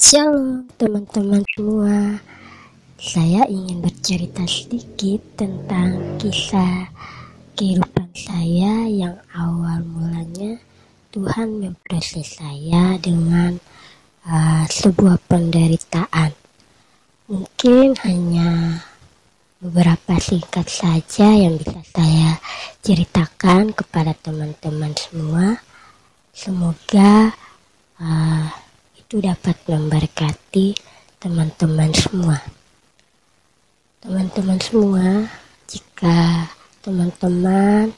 Shalom teman-teman semua. Saya ingin bercerita sedikit tentang kisah kehidupan saya yang awal mulanya Tuhan memproses saya dengan sebuah penderitaan. Mungkin hanya beberapa singkat saja yang bisa saya ceritakan kepada teman-teman semua. Semoga itu dapat memberkati teman-teman semua. Teman-teman semua, jika teman-teman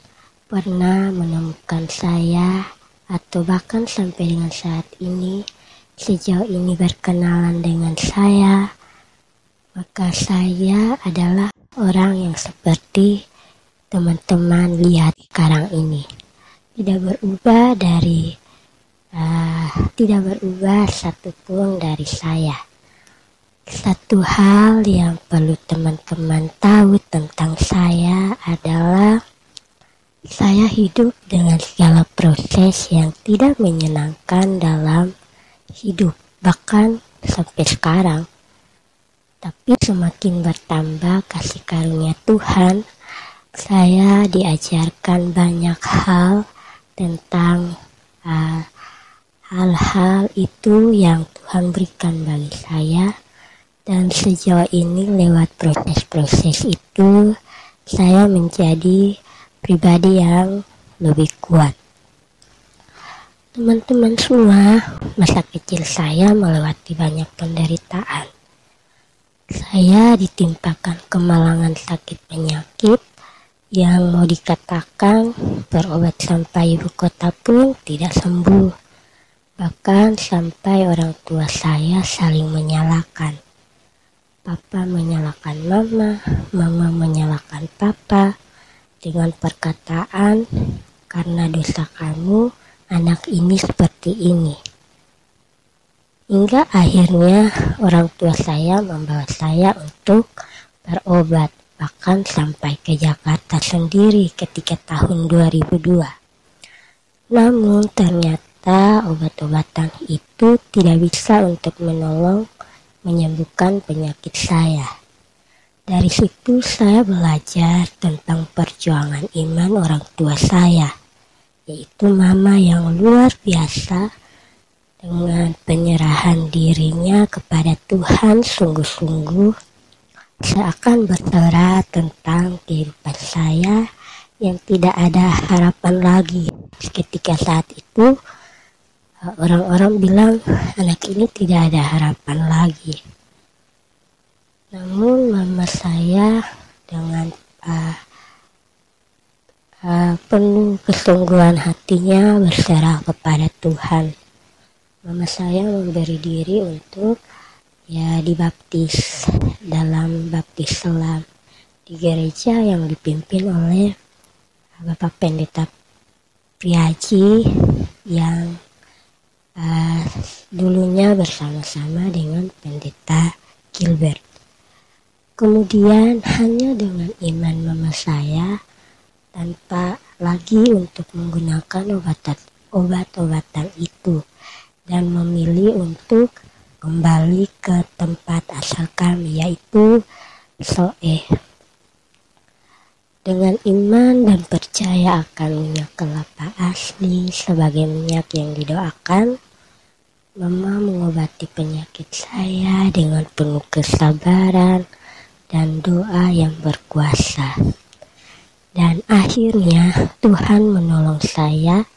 pernah menemukan saya atau bahkan sampai dengan saat ini sejauh ini berkenalan dengan saya, maka saya adalah orang yang seperti teman-teman lihat sekarang ini. Tidak berubah satupun dari saya. Satu hal yang perlu teman-teman tahu tentang saya adalah saya hidup dengan segala proses yang tidak menyenangkan dalam hidup, bahkan sampai sekarang. Tapi semakin bertambah kasih karunia Tuhan, saya diajarkan banyak hal tentang hal-hal itu yang Tuhan berikan bagi saya, dan sejauh ini lewat proses-proses itu saya menjadi pribadi yang lebih kuat. Teman-teman semua, masa kecil saya melewati banyak penderitaan. Saya ditimpakan kemalangan sakit penyakit yang mau dikatakan berobat sampai ibu kota pun tidak sembuh. Bahkan sampai orang tua saya saling menyalahkan. Papa menyalahkan mama, mama menyalahkan papa dengan perkataan, karena dosa kamu, anak ini seperti ini. Hingga akhirnya orang tua saya membawa saya untuk berobat, bahkan sampai ke Jakarta sendiri ketika tahun 2002. Namun ternyata obat-obatan itu tidak bisa untuk menyembuhkan penyakit saya. Dari situ saya belajar tentang perjuangan iman orang tua saya, yaitu mama yang luar biasa dengan penyerahan dirinya kepada Tuhan sungguh-sungguh, seakan berserah tentang kehidupan saya yang tidak ada harapan lagi. Ketika saat itu orang-orang bilang anak ini tidak ada harapan lagi. Namun mama saya dengan penuh kesungguhan hatinya berserah kepada Tuhan. Mama saya memberi diri untuk dibaptis dalam baptis selam di gereja yang dipimpin oleh Bapak Pendeta Priaji yang dulunya bersama-sama dengan Pendeta Gilbert. Kemudian hanya dengan iman mama saya, tanpa lagi untuk menggunakan obat-obatan itu, dan memilih untuk kembali ke tempat asal kami, yaitu Soe. Dengan iman dan percaya akan minyak kelapa asli sebagai minyak yang didoakan, mama mengobati penyakit saya dengan penuh kesabaran dan doa yang berkuasa. Dan akhirnya Tuhan menolong saya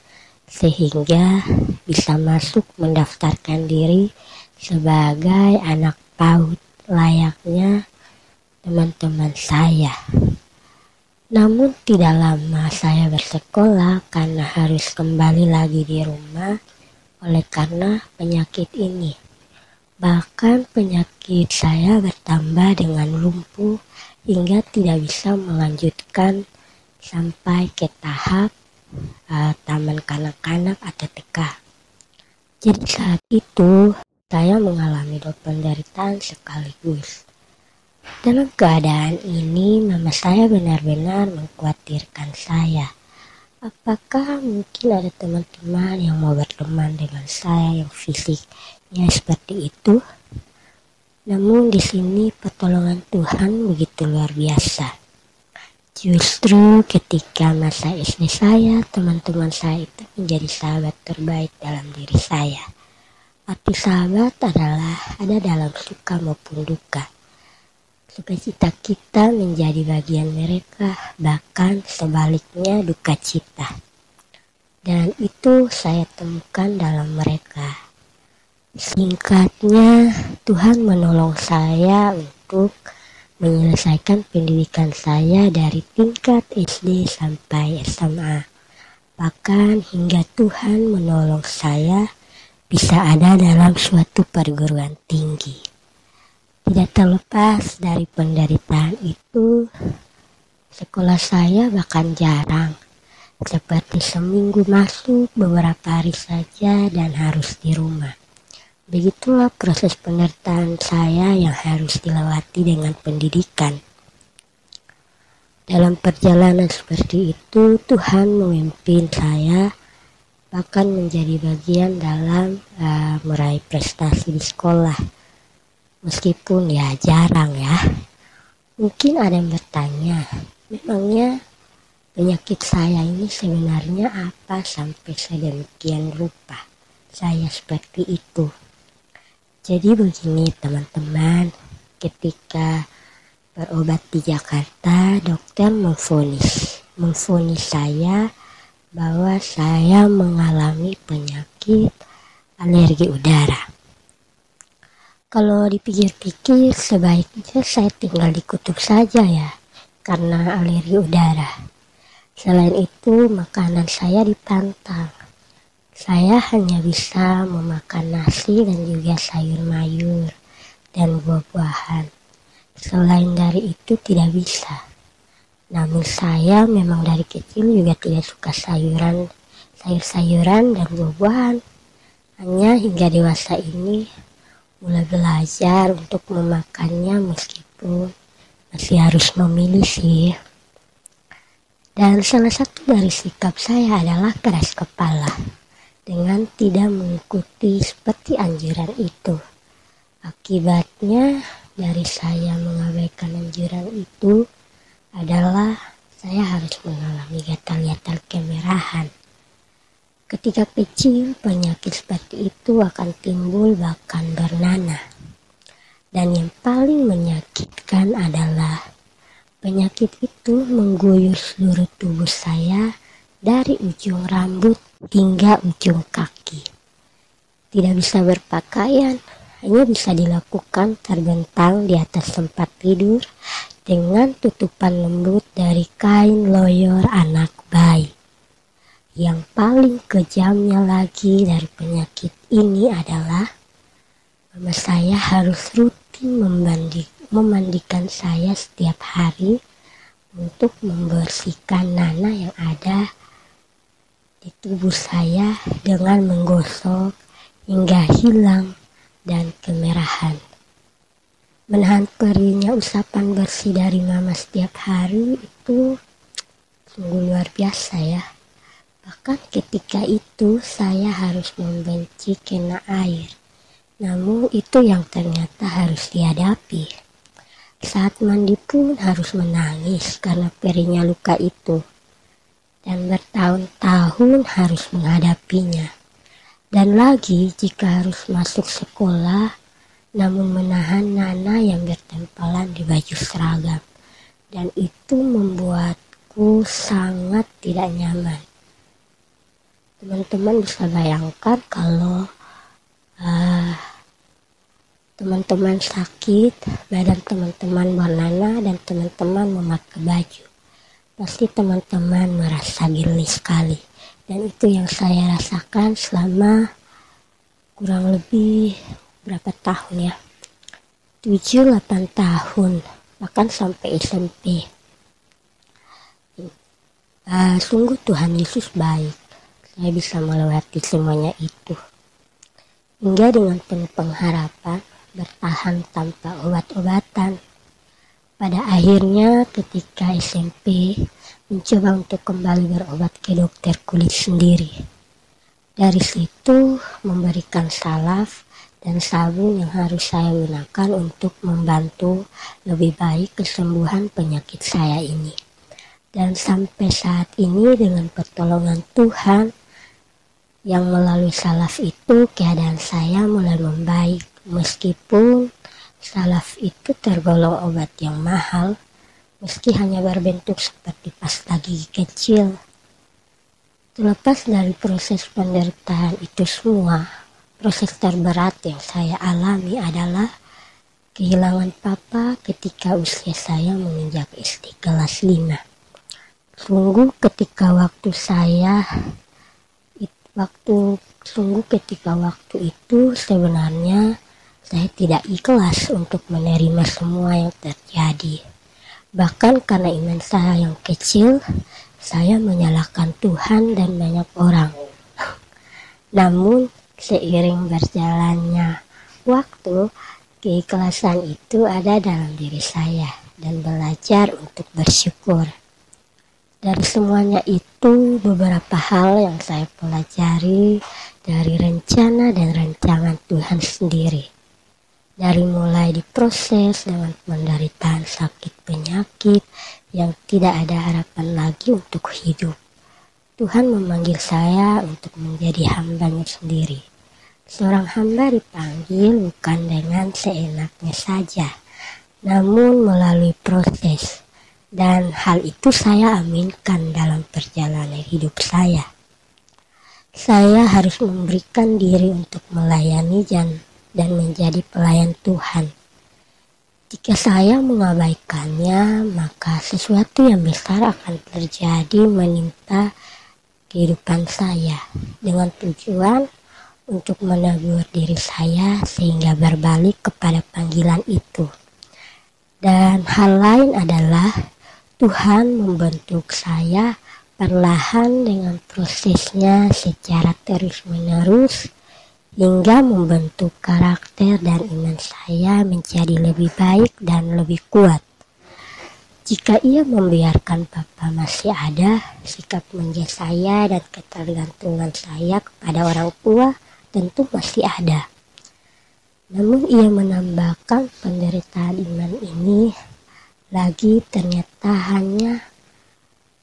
sehingga bisa masuk mendaftarkan diri sebagai anak PAUD layaknya teman-teman saya. Namun tidak lama saya bersekolah karena harus kembali lagi di rumah oleh karena penyakit ini. Bahkan penyakit saya bertambah dengan lumpuh hingga tidak bisa melanjutkan sampai ke tahap taman kanak-kanak atau TK. Jadi saat itu saya mengalami dua penderitaan sekaligus. Dalam keadaan ini mama saya benar-benar mengkhawatirkan saya. Apakah mungkin ada teman-teman yang mau berteman dengan saya yang fisiknya seperti itu? Namun di sini pertolongan Tuhan begitu luar biasa. Justru ketika masa SD saya, teman-teman saya itu menjadi sahabat terbaik dalam diri saya. Arti sahabat adalah ada dalam suka maupun duka. Sukacita kita menjadi bagian mereka, bahkan sebaliknya duka cita. Dan itu saya temukan dalam mereka. Singkatnya, Tuhan menolong saya untuk menyelesaikan pendidikan saya dari tingkat SD sampai SMA. Bahkan hingga Tuhan menolong saya bisa ada dalam suatu perguruan tinggi. Tidak terlepas dari penderitaan itu, sekolah saya bahkan jarang. Seperti seminggu masuk beberapa hari saja dan harus di rumah. Begitulah proses penderitaan saya yang harus dilewati dengan pendidikan. Dalam perjalanan seperti itu, Tuhan memimpin saya bahkan menjadi bagian dalam meraih prestasi di sekolah. Meskipun ya jarang ya. Mungkin ada yang bertanya, memangnya penyakit saya ini sebenarnya apa sampai sedemikian rupa saya seperti itu? Jadi begini teman-teman, ketika berobat di Jakarta, dokter memvonis saya bahwa saya mengalami penyakit alergi udara. Kalau dipikir-pikir sebaiknya saya tinggal di kutub saja ya, karena alergi udara. Selain itu makanan saya dipantang. Saya hanya bisa memakan nasi dan juga sayur mayur dan buah-buahan. Selain dari itu tidak bisa. Namun saya memang dari kecil juga tidak suka sayur-sayuran dan buah-buahan. Hanya hingga dewasa ini mulai belajar untuk memakannya meskipun masih harus memilih sih. Dan salah satu dari sikap saya adalah keras kepala dengan tidak mengikuti seperti anjuran itu. Akibatnya dari saya mengabaikan anjuran itu adalah saya harus mengalami gatal-gatal kemerahan. Ketika kecil, penyakit seperti itu akan timbul bahkan bernanah. Dan yang paling menyakitkan adalah penyakit itu mengguyur seluruh tubuh saya dari ujung rambut hingga ujung kaki. Tidak bisa berpakaian, hanya bisa dilakukan terbentang di atas tempat tidur dengan tutupan lembut dari kain loyor anak bayi. Yang paling kejamnya lagi dari penyakit ini adalah mama saya harus rutin memandikan saya setiap hari untuk membersihkan nanah yang ada di tubuh saya dengan menggosok hingga hilang dan kemerahan. Menahan perihnya usapan bersih dari mama setiap hari itu sungguh luar biasa ya. Bahkan ketika itu saya harus membenci kena air. Namun itu yang ternyata harus dihadapi. Saat mandi pun harus menangis karena perihnya luka itu. Dan bertahun-tahun harus menghadapinya. Dan lagi jika harus masuk sekolah, namun menahan nanah yang bertempalan di baju seragam. Dan itu membuatku sangat tidak nyaman. Teman-teman bisa bayangkan kalau teman-teman sakit, badan teman-teman bernanah dan teman-teman memakai baju. Pasti teman-teman merasa geli sekali. Dan itu yang saya rasakan selama kurang lebih berapa tahun ya. 7-8 tahun. Bahkan sampai SMP. Sungguh Tuhan Yesus baik. Saya bisa melewati semuanya itu. Hingga dengan penuh pengharapan bertahan tanpa obat-obatan. Pada akhirnya ketika SMP, mencoba untuk kembali berobat ke dokter kulit sendiri. Dari situ memberikan salaf dan sabun yang harus saya gunakan untuk membantu lebih baik kesembuhan penyakit saya ini. Dan sampai saat ini dengan pertolongan Tuhan yang melalui salaf itu keadaan saya mulai membaik. Meskipun salaf itu tergolong obat yang mahal, meski hanya berbentuk seperti pasta gigi kecil. Terlepas dari proses penderitaan itu semua, proses terberat yang saya alami adalah kehilangan papa ketika usia saya menginjak SD kelas 5. Sungguh ketika waktu itu sebenarnya saya tidak ikhlas untuk menerima semua yang terjadi. Bahkan karena iman saya yang kecil, saya menyalahkan Tuhan dan banyak orang. Namun seiring berjalannya waktu, keikhlasan itu ada dalam diri saya dan belajar untuk bersyukur. Dari semuanya itu beberapa hal yang saya pelajari dari rencana dan rancangan Tuhan sendiri. Dari mulai diproses dengan penderitaan sakit penyakit yang tidak ada harapan lagi untuk hidup. Tuhan memanggil saya untuk menjadi hamba-Nya sendiri. Seorang hamba dipanggil bukan dengan seenaknya saja, namun melalui proses. Dan hal itu saya aminkan dalam perjalanan hidup saya. Saya harus memberikan diri untuk melayani dan menjadi pelayan Tuhan. Jika saya mengabaikannya, maka sesuatu yang besar akan terjadi menimpa kehidupan saya dengan tujuan untuk menegur diri saya sehingga berbalik kepada panggilan itu. Dan hal lain adalah Tuhan membentuk saya perlahan dengan prosesnya secara terus-menerus hingga membentuk karakter dan iman saya menjadi lebih baik dan lebih kuat. Jika Ia membiarkan Papa masih ada, sikap manja saya dan ketergantungan saya kepada orang tua tentu masih ada. Namun Ia menambahkan penderitaan iman ini lagi ternyata hanya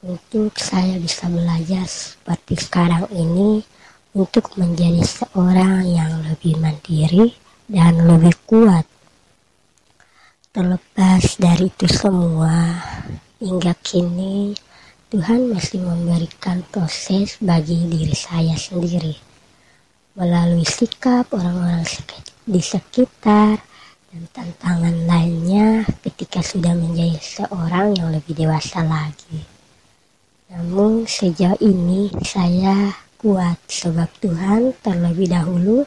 untuk saya bisa belajar seperti sekarang ini untuk menjadi seorang yang lebih mandiri dan lebih kuat. Terlepas dari itu semua, hingga kini Tuhan masih memberikan proses bagi diri saya sendiri melalui sikap orang-orang di sekitar dan tantangan lainnya ketika sudah menjadi seorang yang lebih dewasa lagi. Namun sejauh ini saya kuat sebab Tuhan terlebih dahulu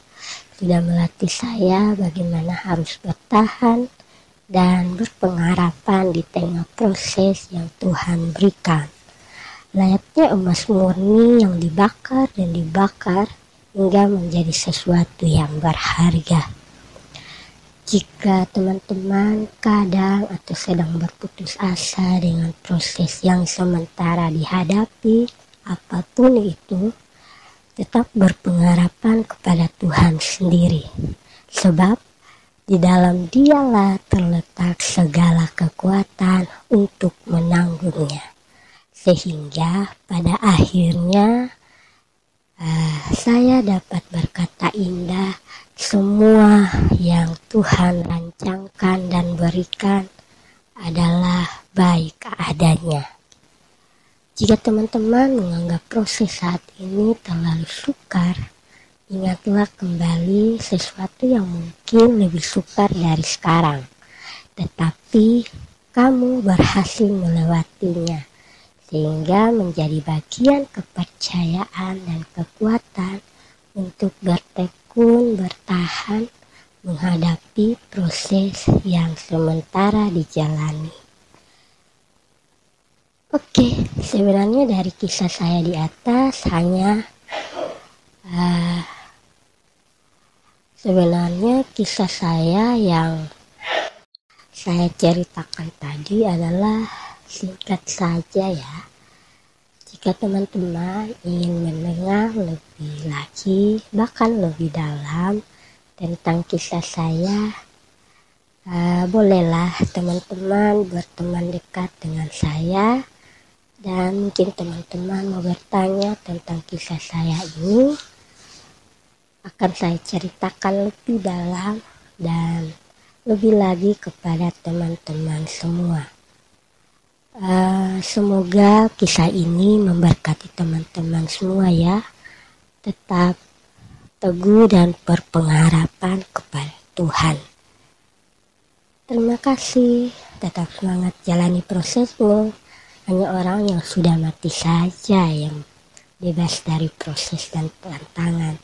sudah melatih saya bagaimana harus bertahan dan berpengharapan di tengah proses yang Tuhan berikan. Layaknya emas murni yang dibakar dan dibakar hingga menjadi sesuatu yang berharga. Jika teman-teman kadang atau sedang berputus asa dengan proses yang sementara dihadapi, apapun itu, tetap berpengharapan kepada Tuhan sendiri. Sebab di dalam Dialah terletak segala kekuatan untuk menanggungnya. Sehingga pada akhirnya saya dapat berkata indah, semua yang Tuhan rancangkan dan berikan adalah baik adanya. Jika teman-teman menganggap proses saat ini terlalu sukar, ingatlah kembali sesuatu yang mungkin lebih sukar dari sekarang. Tetapi kamu berhasil melewatinya, sehingga menjadi bagian kepercayaan dan kekuatan untuk bertahan, menghadapi proses yang sementara dijalani. Oke, sebenarnya dari kisah saya di atas hanya sebenarnya kisah saya yang saya ceritakan tadi adalah singkat saja ya. Jika teman-teman ingin mendengar lebih lagi, bahkan lebih dalam tentang kisah saya, bolehlah teman-teman berteman dekat dengan saya. Dan mungkin teman-teman mau bertanya tentang kisah saya ini, akan saya ceritakan lebih dalam dan lebih lagi kepada teman-teman semua. Semoga kisah ini memberkati teman-teman semua ya. Tetap teguh dan berpengharapan kepada Tuhan. Terima kasih. Tetap semangat jalani prosesmu. Hanya orang yang sudah mati saja yang bebas dari proses dan tantangan.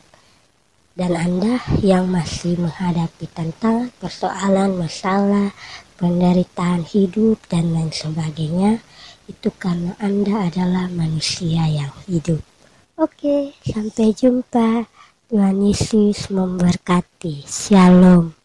Dan Anda yang masih menghadapi tantangan, persoalan, masalah, penderitaan hidup, dan lain sebagainya, itu karena Anda adalah manusia yang hidup. Oke, sampai jumpa. Tuhan Yesus memberkati. Shalom.